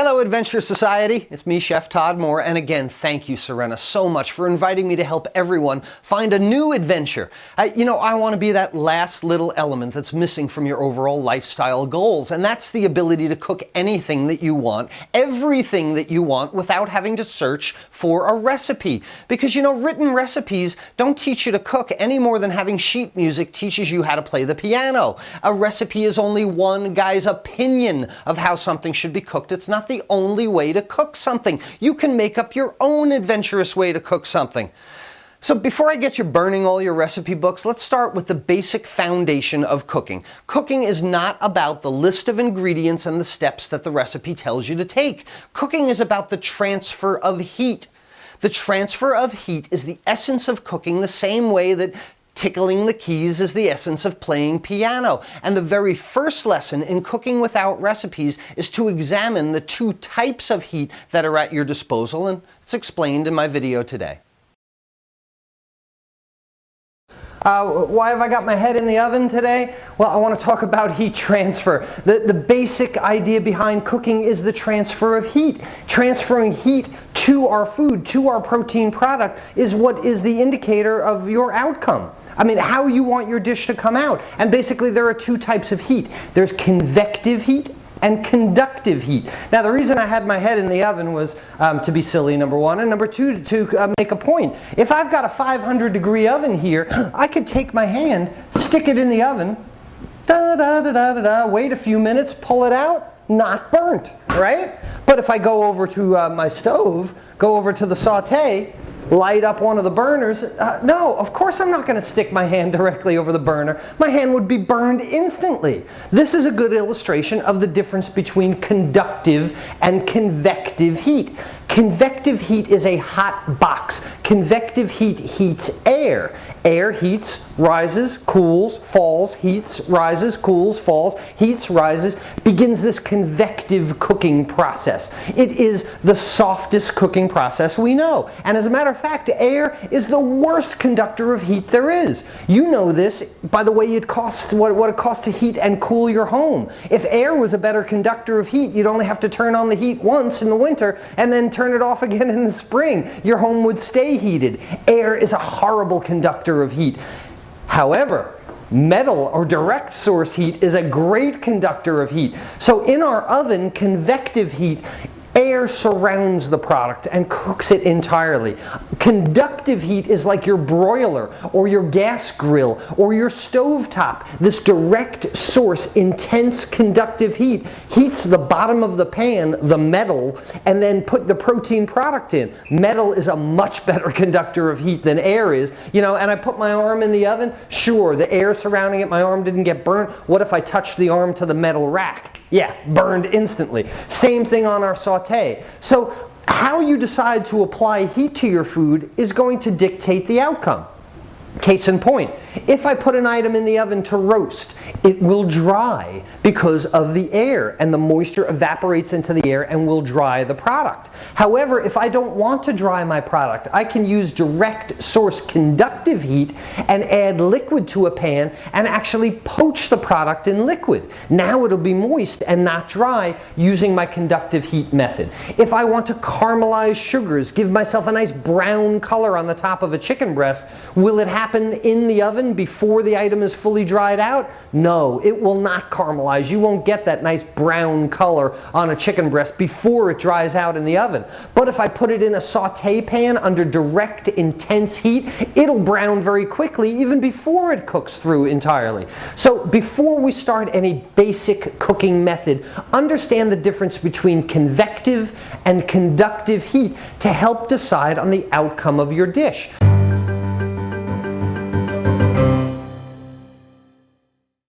Hello Adventure Society, it's me Chef Todd Mohr, and again thank you Serena so much for inviting me to help everyone find a new adventure. I want to be that last little element that's missing from your overall lifestyle goals, and that's the ability to cook anything that you want, everything that you want, without having to search for a recipe. Because written recipes don't teach you to cook any more than having sheet music teaches you how to play the piano. A recipe is only one guy's opinion of how something should be cooked. It's not the only way to cook something. You can make up your own adventurous way to cook something. So before I get you burning all your recipe books, let's start with the basic foundation of cooking. Cooking is not about the list of ingredients and the steps that the recipe tells you to take. Cooking is about the transfer of heat. The transfer of heat is the essence of cooking, the same way that tickling the keys is the essence of playing piano. And the very first lesson in cooking without recipes is to examine the two types of heat that are at your disposal, and it's explained in my video today. Why have I got my head in the oven today? Well, I want to talk about heat transfer. The basic idea behind cooking is the transfer of heat. Transferring heat to our food, to our protein product, is what is the indicator of your outcome. I mean, how you want your dish to come out. And basically there are two types of heat. There's convective heat and conductive heat. Now the reason I had my head in the oven was to be silly, number one, and number two, to make a point. If I've got a 500-degree oven here, I could take my hand, stick it in the oven, wait a few minutes, pull it out, not burnt, right? But if I go over to my stove, go over to the saute, light up one of the burners, no, of course I'm not going to stick my hand directly over the burner. My hand would be burned instantly. This is a good illustration of the difference between conductive and convective heat. Convective heat is a hot box. Convective heat heats air. Air heats, rises, cools, falls, heats, rises, cools, falls, heats, rises, begins this convective cooking process. It is the softest cooking process we know. And as a matter of fact, air is the worst conductor of heat there is. You know this by the way it costs, what it costs to heat and cool your home. If air was a better conductor of heat, you'd only have to turn on the heat once in the winter and then turn it off again in the spring. Your home would stay heated. Air is a horrible conductor of heat. However, metal or direct source heat is a great conductor of heat. So in our oven, convective heat, air surrounds the product and cooks it entirely. Conductive heat is like your broiler or your gas grill or your stovetop. This direct source, intense conductive heat, heats the bottom of the pan, the metal, and then put the protein product in. Metal is a much better conductor of heat than air is. And I put my arm in the oven, sure, the air surrounding it, my arm didn't get burnt. What if I touched the arm to the metal rack? Yeah, burned instantly. Same thing on our saute. So how you decide to apply heat to your food is going to dictate the outcome. Case in point, if I put an item in the oven to roast, it will dry because of the air, and the moisture evaporates into the air and will dry the product. However, if I don't want to dry my product, I can use direct source conductive heat and add liquid to a pan and actually poach the product in liquid. Now it'll be moist and not dry using my conductive heat method. If I want to caramelize sugars, give myself a nice brown color on the top of a chicken breast, will it happen in the oven before the item is fully dried out? No, it will not caramelize. You won't get that nice brown color on a chicken breast before it dries out in the oven. But if I put it in a saute pan under direct, intense heat, it'll brown very quickly even before it cooks through entirely. So before we start any basic cooking method, understand the difference between convective and conductive heat to help decide on the outcome of your dish.